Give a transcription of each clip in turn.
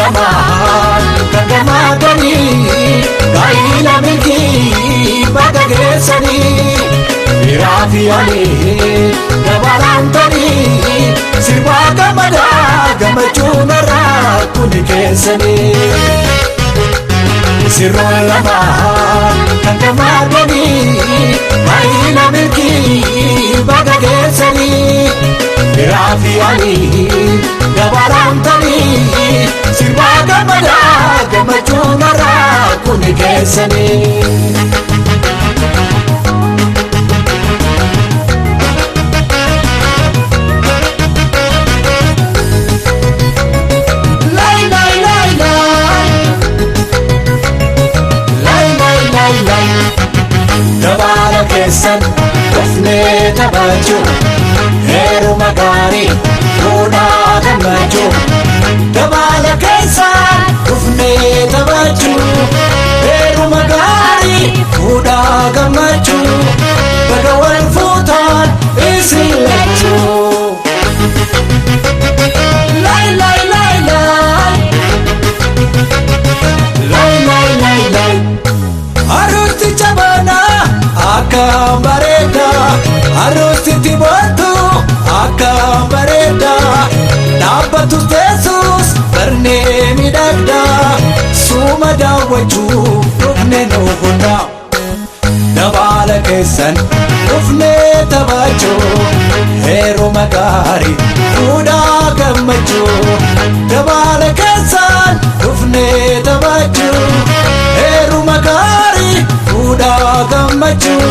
lamaan kan gammadanii gaa'ila milkii bakka geessanii firaa fi alee dabalantanii sirbaa gammadaa gammachuun irraa kuni keessanii sirroon lamaan kan gammadanii gaa'ila milkii bakka geessanii firaa fi alee dabalantanii sirbaa gammadaa gammachuun irraa kuni keessanii. Dabala keessan dhufnee taphachuu heeruma gaarii fuudhaa gammachuu dabala keessan dhufnee taphachuu heeruma gaarii fuudhaa gammachuu baga wal fuutaan isin lachuu lay lay lay lay lay lay lay lay Arusti chabana akkam bareeda Arusti boontu akkam bareeda dhaabbatus teessus barnee miidhagda suma daawwachuuf dhufne nu hunda dabala keessan dhufnee taphachuu heeruma gaarii fuudhaa gammachuu dabala keessan dhufnee taphachuu heeruma gaarii fuudhaa gammachuu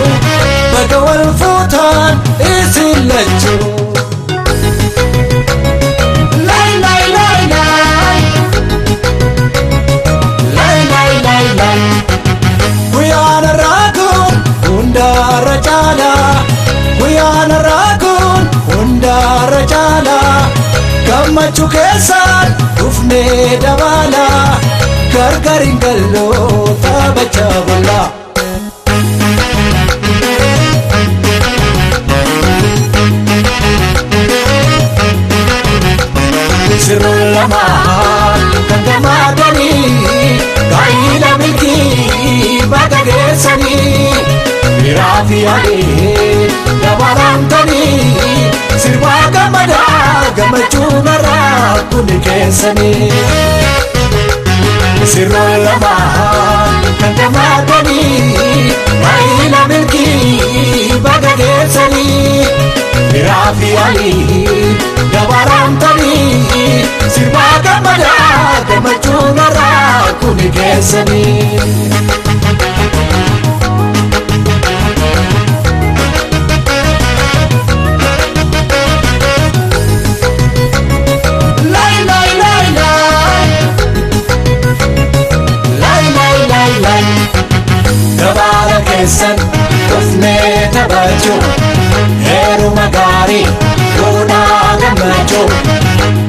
baga wal fuutaan isin lachuu lay lay lay lay lay lay lay lay guyyaan irraa kun hundaarra caalaa guyyaan irraa kun hundaarra caalaa gammachuu keessan dhufnee dabalaa gargar hin galloo taphachaa bullaa sirroon lamaan kan gammadanii gaa'ila milkii bakka geessanii firaa fi alee dabalantanii sirbaa gammadaa gammachuun irraa kuni keessanii sirroon lamaan kan gammadanii gaa'ila milkii bakka geessanii firaa fi alee dabalantanii sirbaa gammadaa gammachuun irraa kuni keessanii. Dabala keessan dhufnee taphachuu heeruma gaarii fuudhaa gammachuu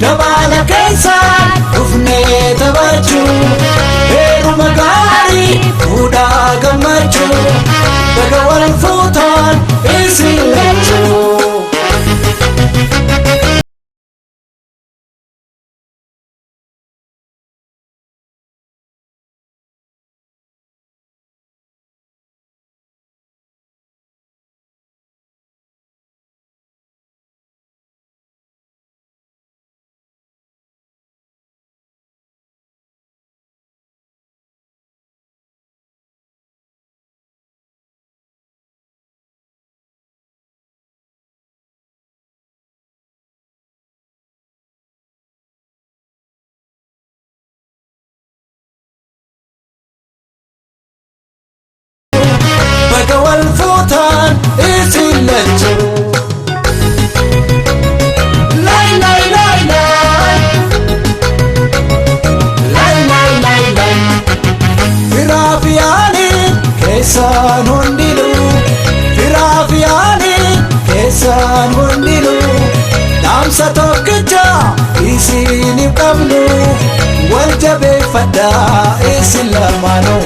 dabala keessan dhufnee taphachuu heeruma gaarii fuudhaa gammachuu baga wal fuutaan isin lachuu baga wal fuutaan isin lachuu lay lay lay lay lay lay lay lay firaa fi alee keessan hundinuu firaa fi alee keessan hundinuu dhaamsa tokkicha isiniif qabnu wal jabeeffadhaa isin lamaanuu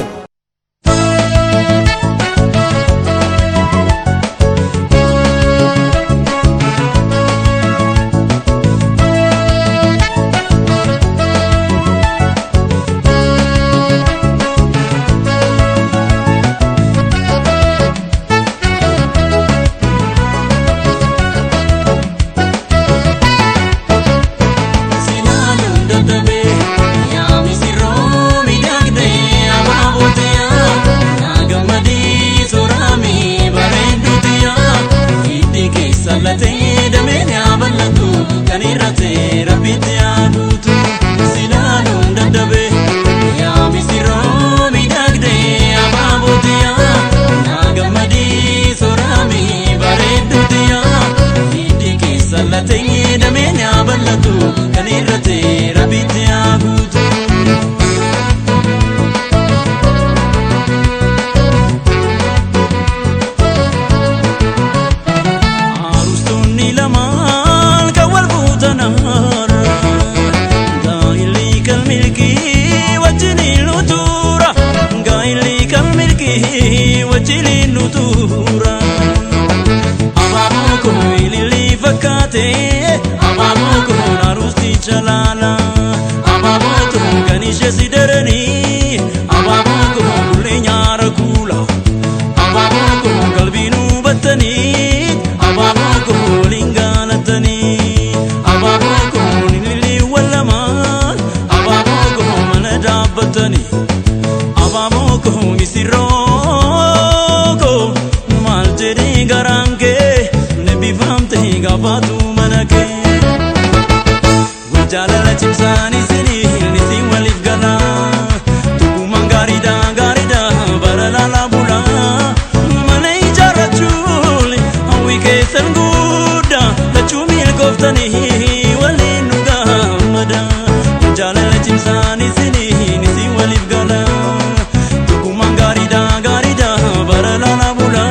shalala ababoto ganishe sidereni ababoko kulenyara kula ababoko kalbinu batani ababoko lingalatani ababoko nilili walaman ababoko manadabatani ababoko misiroko maljeri garange nebi famte gafatu manake jalala chimsani sini nisi walif gana tukuman garida garida baralala bula manai jarachuli hawi kesan guda lachumil koftani walinuga mada jalala chimsani sini nisi walif gana tukuman garida garida baralala bula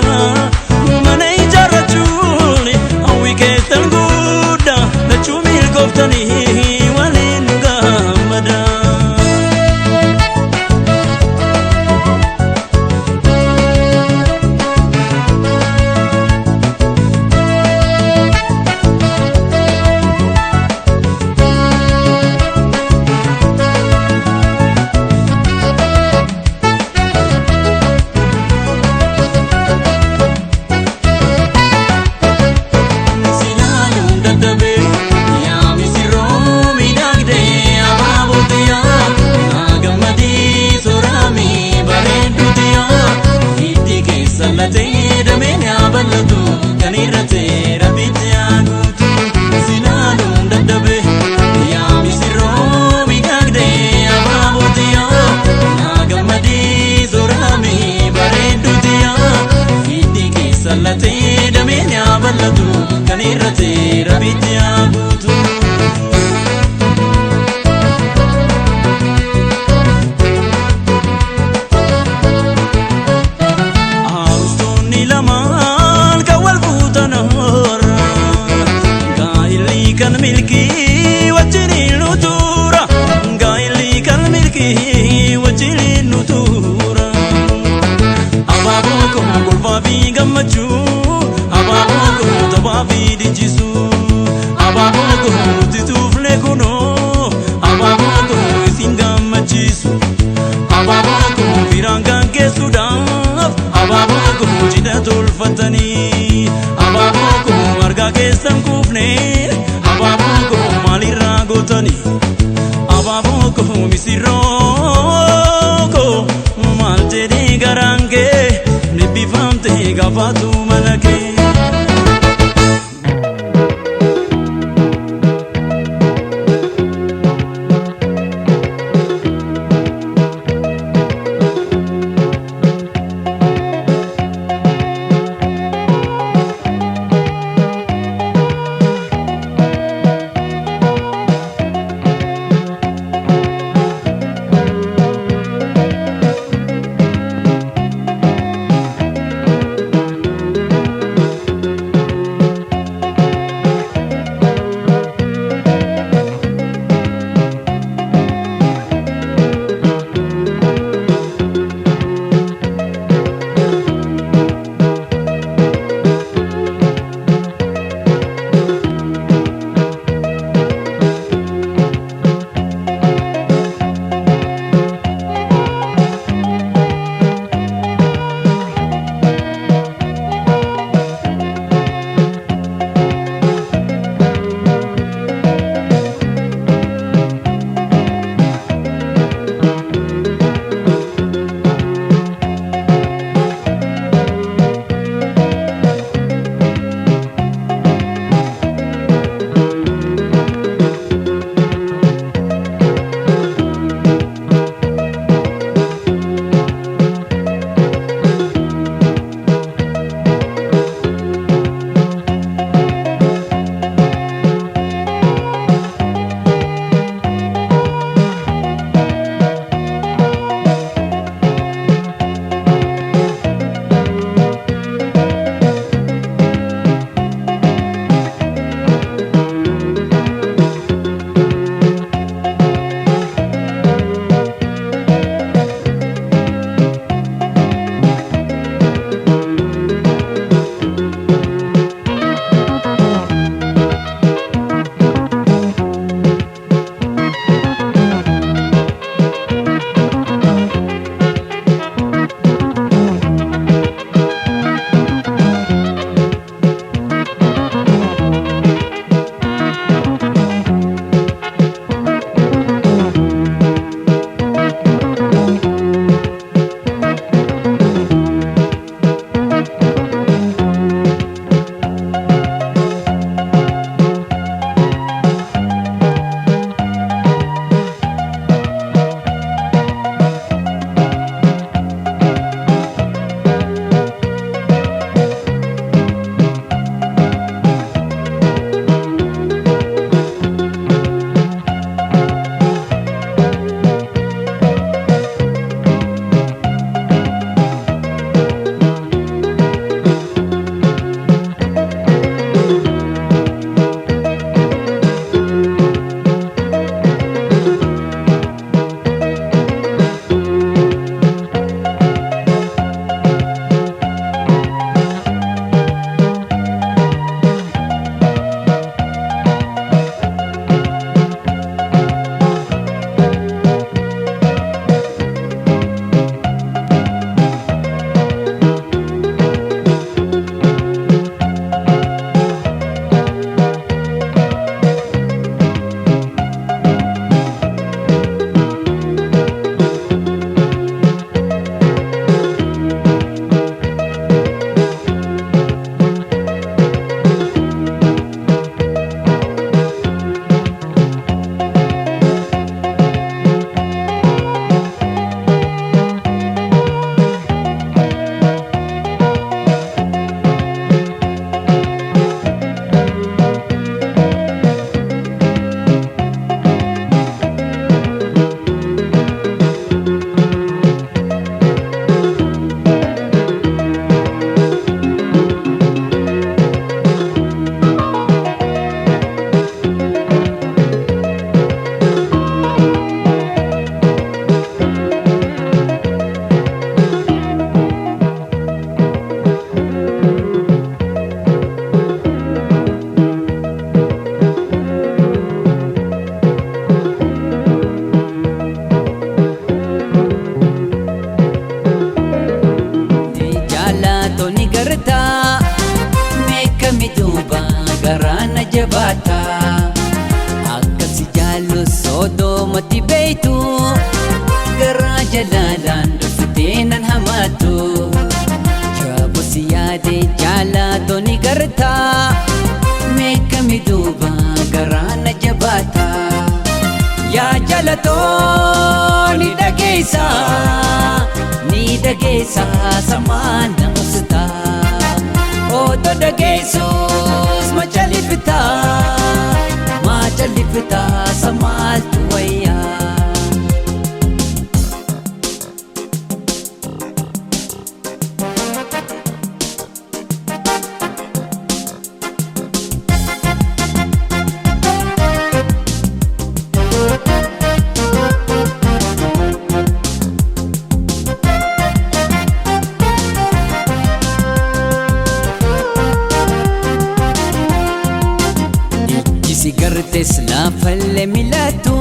manai jarachuli hawi kesan guda lachumil koftani ababoko misiroko maljeri garange nebi famte gafatu manake jalalaan dhuftee nan hamaatu jaabosi yaade jaalatoo ni gartaa meeqami duuba garaa na jabaata yaa jaalatoo ni dhageessa samaan na usutaa oto dhageessus ma calliftaa samaaltu wayyaa. Sigartes laafalle milatu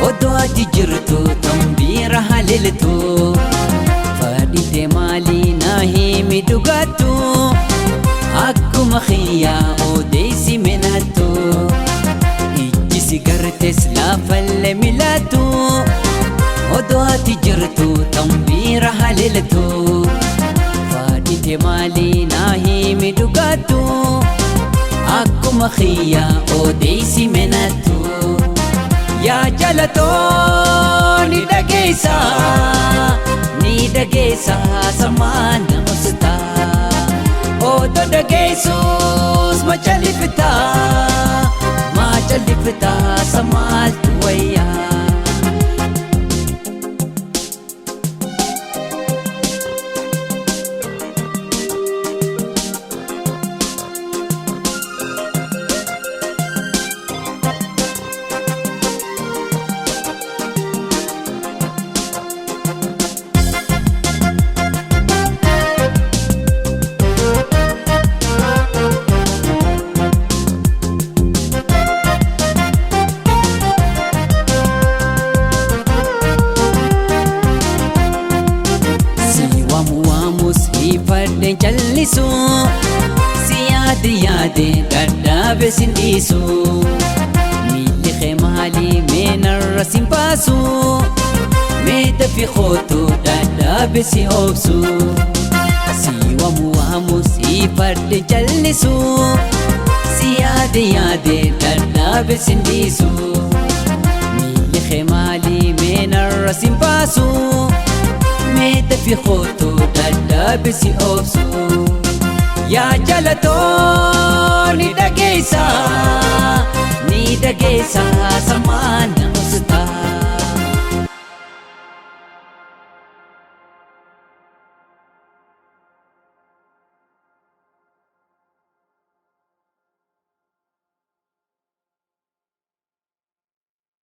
odoo ati jirtu tambiira haleeltu fadhite maalii naa himi dhugaattu akkuma xiyyaa odeessi menattu ijji sigartes laafalle milatu odoo ati jirtu tambiira haleeltu fadhite maalii naa himi dhugaattu akkuma xiyyaa odeessi menattu yaa jaalatoo ni dhageessa samaan na usutaa oto dhageessus ma calliftaa samaaltu wayyaa. Fadden jallisu si yaade dadhabe sindisu miilli kee maalii meenarra sin baasu mee dafi kootu dadhabe si obsu si waamu si fadden jallisu si yaade dadhabe sindisu miilli kee maalii meenarra sin baasu mee dafi kootu dadhabe si obsu yaa jaalatoo ni dhageessa samaan na